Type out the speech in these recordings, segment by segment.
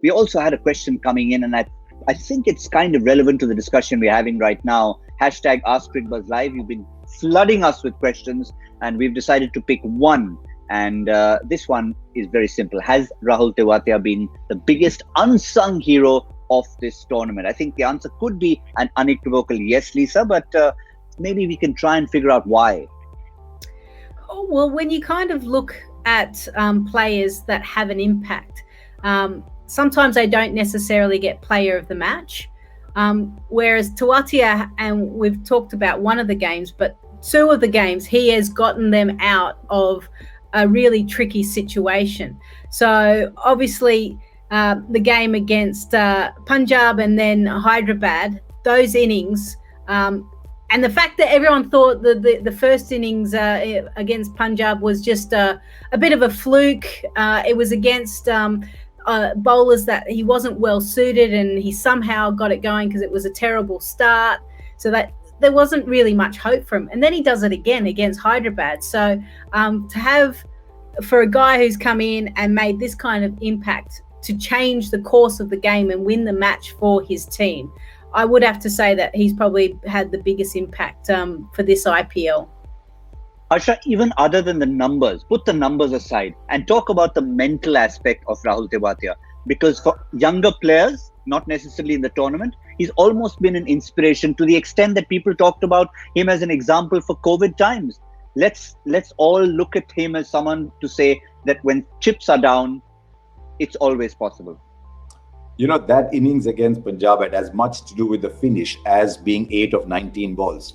we also had a question coming in, and I think it's kind of relevant to the discussion we're having right now. Hashtag Ask Cricbuzz Live. You've been flooding us with questions, and we've decided to pick one. And this one is very simple. Has Rahul Tewatia been the biggest unsung hero of this tournament? I think the answer could be an unequivocal yes, Lisa, but maybe we can try and figure out why. Oh, well, when you kind of look at players that have an impact, sometimes they don't necessarily get player of the match. Whereas Tewatia, and we've talked about one of the games, but two of the games, he has gotten them out of a really tricky situation. So obviously the game against Punjab and then Hyderabad, those innings, and the fact that everyone thought the first innings against Punjab was just a bit of a fluke. It was against bowlers that he wasn't well suited, and he somehow got it going because it was a terrible start. So that there wasn't really much hope for him. And then he does it again against Hyderabad. So to have, for a guy who's come in and made this kind of impact to change the course of the game and win the match for his team, I would have to say that he's probably had the biggest impact for this IPL. Harsha, even other than the numbers, put the numbers aside and talk about the mental aspect of Rahul Tewatia. Because for younger players, not necessarily in the tournament, he's almost been an inspiration to the extent that people talked about him as an example for COVID times. Let's all look at him as someone to say that when chips are down, it's always possible. You know, that innings against Punjab had as much to do with the finish as being 8 of 19 balls.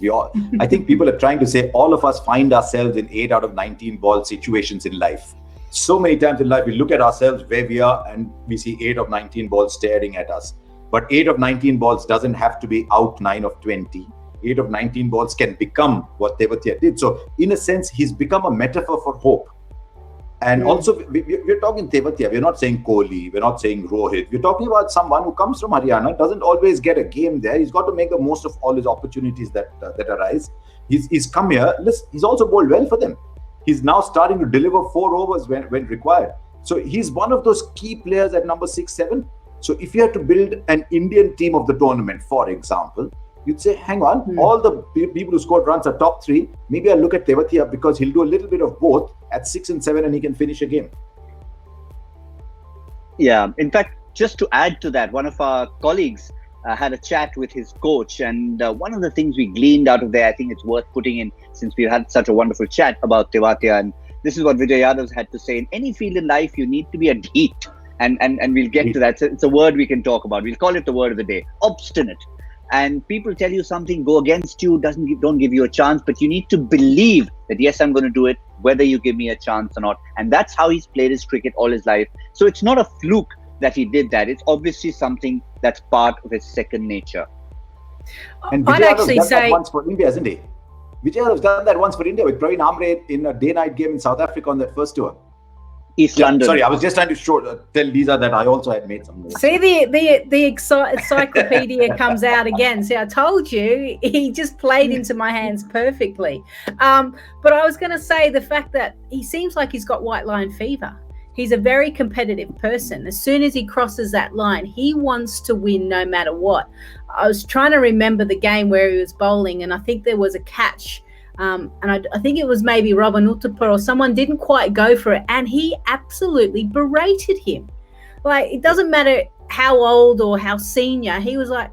I think people are trying to say all of us find ourselves in 8 out of 19 ball situations in life. So many times in life, we look at ourselves where we are and we see 8 of 19 balls staring at us. But 8 of 19 balls doesn't have to be out 9 of 20. 8 of 19 balls can become what Tewatia did. So in a sense, he's become a metaphor for hope. And also, we're talking Tewatia. We're not saying Kohli. We're not saying Rohit. We're talking about someone who comes from Haryana, doesn't always get a game there. He's got to make the most of all his opportunities that arise. He's come here. Listen, he's also bowled well for them. He's now starting to deliver 4 overs when required. So he's one of those key players at number 6, 7. So if you had to build an Indian team of the tournament, for example, you'd say, hang on, all the people who scored runs are top 3. Maybe I'll look at Tewatia because he'll do a little bit of both at 6 and 7 and he can finish a game. Yeah, in fact, just to add to that, one of our colleagues had a chat with his coach, and one of the things we gleaned out of there, I think it's worth putting in since we've had such a wonderful chat about Tewatia, and this is what Vijay Yadav had to say. In any field in life, you need to be a heat, and we'll get to that. It's a word we can talk about. We'll call it the word of the day, obstinate. And people tell you something, go against you, don't give you a chance, but you need to believe that, yes, I'm going to do it, whether you give me a chance or not. And that's how he's played his cricket all his life. So it's not a fluke that he did that. It's obviously something that's part of his second nature. And Vijay Yadav done that once for India, hasn't he? Vijay Yadav done that once for India with Praveen Amre in a day-night game in South Africa on that first tour. East London. Sorry, I was just trying to tell Lisa that I also had made some notes. See, the encyclopedia comes out again. See, I told you, he just played into my hands perfectly. But I was going to say the fact that he seems like he's got white line fever. He's a very competitive person. As soon as he crosses that line, he wants to win no matter what. I was trying to remember the game where he was bowling, and I think there was a catch. And I think it was maybe Robin Uttapur or someone didn't quite go for it, and he absolutely berated him. Like, it doesn't matter how old or how senior. He was like,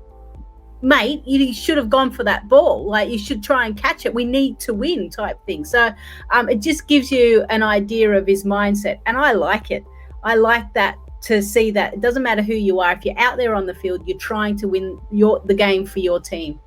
mate, you should have gone for that ball. Like, you should try and catch it. We need to win type thing. So it just gives you an idea of his mindset, and I like it. I like that, to see that it doesn't matter who you are. If you're out there on the field, you're trying to win the game for your team.